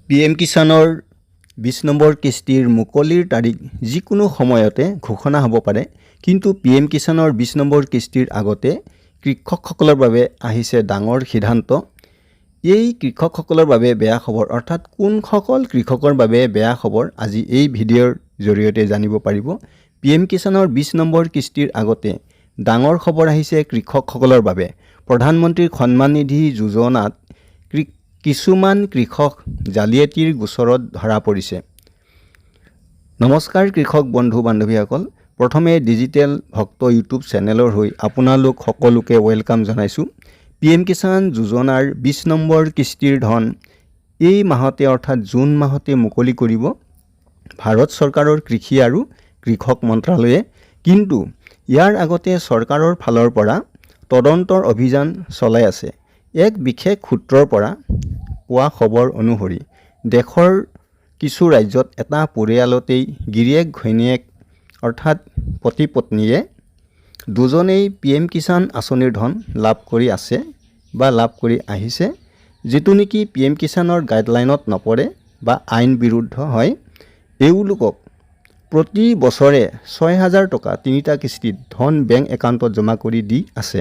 PM কিষাণৰ 20 number কিস্তিৰ মুকলিৰ তাৰিখ যিকোনো সময়তে ঘোষণা হ'ব পাৰে, কিন্তু PM কিষাণৰ 20 নম্বৰ কিস্তিৰ আগতে কৃষকসকলৰ বাবে আহিছে ডাঙৰ সিদ্ধান্ত। এই কৃষকসকলৰ বাবে বেয়া খবৰ, অৰ্থাৎ কোনসকল কৃষকৰ বাবে বেয়া খবৰ আজি এই ভিডিঅ'ৰ জৰিয়তে জানিব পাৰিব। PM কিষাণৰ 20 নম্বৰ কিস্তিৰ আগতে ডাঙৰ খবৰ আহিছে কৃষকসকলৰ বাবে। প্ৰধানমন্ত্ৰীৰ সন্মান নিধি যোজনাত কিছুমান কৃষক জালিয়াতিৰ গোচৰত ধৰা পৰিছে। নমস্কাৰ কৃষক বন্ধু বান্ধৱীসকল, প্ৰথমে ডিজিটেল ভক্ত ইউটিউব চেনেলৰ হৈ আপোনালোক সকলোকে ৱেলকাম জনাইছোঁ। PM কিষাণ যোজনাৰ 20 নম্বৰ কিস্তিৰ ধন এই মাহতে অৰ্থাৎ জুন মাহতে মুকলি কৰিব ভাৰত চৰকাৰৰ কৃষি আৰু কৃষক মন্ত্ৰালয়ে। কিন্তু ইয়াৰ আগতে চৰকাৰৰ ফালৰ পৰা তদন্তৰ অভিযান চলাই আছে। এক বিশেষ সূত্ৰৰ পৰা পোৱা খবৰ অনুসৰি দেশৰ কিছু ৰাজ্যত এটা পৰিয়ালতেই গিৰিয়েক ঘৈণীয়েক অৰ্থাৎ পতি পত্নীয়ে দুজনেই PM কিষাণ আঁচনিৰ ধন লাভ কৰি আছে বা লাভ কৰি আহিছে, যিটো নেকি PM কিষাণৰ গাইডলাইনত নপৰে বা আইন বিৰুদ্ধ হয়। এওঁলোকক প্ৰতি বছৰে 6,000 টকা তিনিটা কিস্তিত ধন বেংক একাউণ্টত জমা কৰি দি আছে।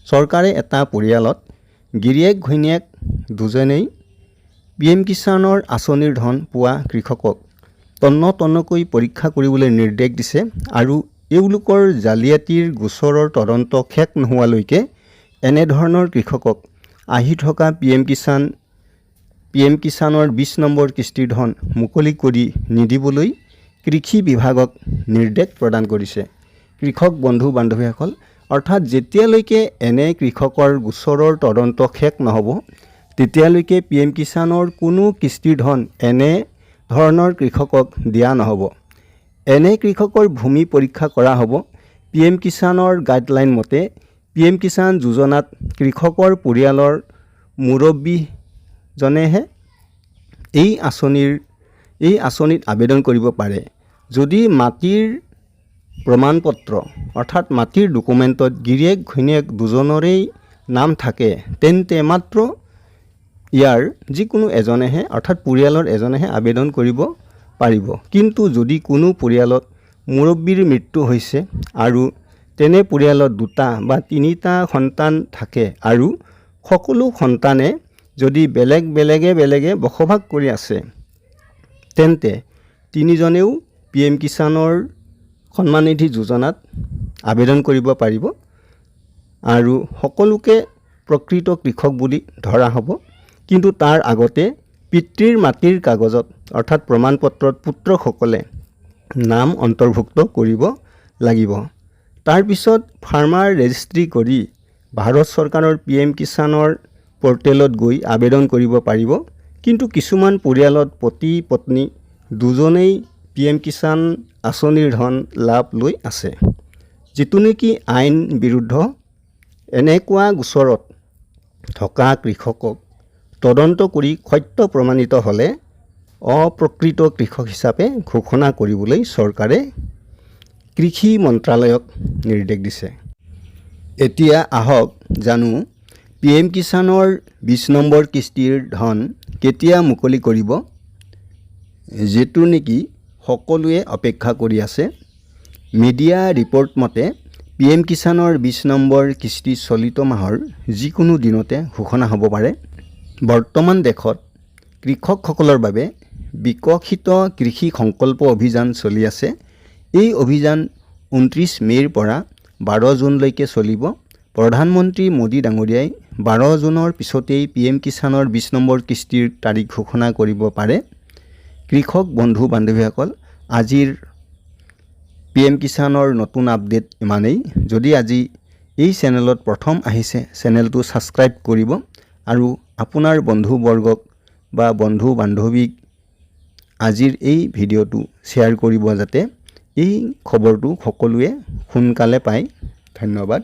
চৰকাৰে এটা পৰিয়ালত গিৰিয়েক ঘৈণীয়েক দুজনেই PM কিষাণৰ আঁচনিৰ ধন পোৱা কৃষকক তন্নতন্নকৈ পৰীক্ষা কৰিবলৈ নিৰ্দেশ দিছে আৰু এওঁলোকৰ জালিয়াতিৰ গোচৰৰ তদন্ত শেষ নোহোৱালৈকে এনেধৰণৰ কৃষকক আহি থকা PM কিষাণৰ 20 নম্বৰ কিস্তিৰ ধন মুকলি কৰি নিদিবলৈ কৃষি বিভাগক নিৰ্দেশ প্ৰদান কৰিছে। কৃষক বন্ধু বান্ধৱীসকল, অৰ্থাৎ যেতিয়ালৈকে এনে কৃষকৰ গোচৰৰ তদন্ত শেষ নহ'ব তেতিয়ালৈকে PM কিষাণৰ কোনো কিস্তিৰ ধন এনে ধৰণৰ কৃষকক দিয়া নহ'ব। এনে কৃষকৰ ভূমি পৰীক্ষা কৰা হ'ব। PM কিষাণৰ গাইডলাইন মতে PM কিষাণ যোজনাত কৃষকৰ পৰিয়ালৰ মুৰব্বীজনেহে এই আঁচনিত আবেদন কৰিব পাৰে। যদি মাটিৰ প্ৰমাণপত্ৰ অৰ্থাৎ মাটিৰ ডকুমেণ্টত গিৰিয়েক ঘৈণীয়েক দুজনৰেই নাম থাকে তেন্তে মাত্ৰ ইয়াৰ যিকোনো এজনেহে অৰ্থাৎ পৰিয়ালৰ এজনেহে আবেদন কৰিব পাৰিব। কিন্তু যদি কোনো পৰিয়ালত মুৰব্বীৰ মৃত্যু হৈছে আৰু তেনে পৰিয়ালত 2টা বা 3টা সন্তান থাকে আৰু সকলো সন্তানে যদি বেলেগে বসবাস কৰি আছে তেন্তে তিনিজনেও PM কিষাণৰ সন্মান নিধি যোজনাত আবেদন কৰিব পাৰিব আৰু সকলোকে প্ৰকৃত কৃষক বুলি ধৰা হ'ব। কিন্তু তাৰ আগতে পিতৃৰ মাটিৰ কাগজত অৰ্থাৎ প্ৰমাণপত্ৰত পুত্ৰসকলে নাম অন্তৰ্ভুক্ত কৰিব লাগিব। তাৰপিছত ফাৰ্মাৰ ৰেজিষ্ট্ৰি কৰি ভাৰত চৰকাৰৰ PM কিষাণৰ পৰ্টেলত গৈ আবেদন কৰিব পাৰিব। কিন্তু কিছুমান পৰিয়ালত পতি পত্নী দুজনেই PM কিষাণ আঁচনিৰ ধন লাভ লৈ আছে, যিটো নেকি আইন বিৰুদ্ধ। এনেকুৱা গোচৰত থকা কৃষকক তদন্ত কৰি সত্য প্ৰমাণিত হ'লে অপ্ৰকৃত কৃষক হিচাপে ঘোষণা কৰিবলৈ চৰকাৰে কৃষি মন্ত্ৰালয়ক নিৰ্দেশ দিছে। এতিয়া আহক জানো PM কিষাণৰ 20 নম্বৰ কিস্তিৰ ধন কেতিয়া মুকলি কৰিব, যিটো নেকি সকলোৱে অপেক্ষা কৰি আছে। মিডিয়া ৰিপৰ্ট মতে PM কিষাণৰ 20 নম্বৰ কিস্তি চলিত মাহৰ যিকোনো দিনতে ঘোষণা হ'ব পাৰে। বৰ্তমান দেশত কৃষকসকলৰ বাবে বিকশিত কৃষি সংকল্প অভিযান চলি আছে। এই অভিযান 29 মে'ৰ পৰা 12 জুনলৈকে চলিব। প্ৰধানমন্ত্ৰী মোদী ডাঙৰীয়াই 12 জুনৰ পিছতেই PM কিষাণৰ 20 নম্বৰ কিস্তিৰ তাৰিখ ঘোষণা কৰিব পাৰে। কৃষক বন্ধু বান্ধৱীসকল, আজিৰ PM কিষাণৰ নতুন আপডেট ইমানেই। যদি আজি এই চেনেলত প্ৰথম আহিছে চেনেলটো ছাবস্ক্ৰাইব কৰিব আৰু আপোনাৰ বন্ধুবৰ্গক বা বন্ধু বান্ধৱীক আজিৰ এই ভিডিঅ'টো শ্বেয়াৰ কৰিব যাতে এই খবৰটো সকলোৱে সোনকালে পায়। ধন্যবাদ।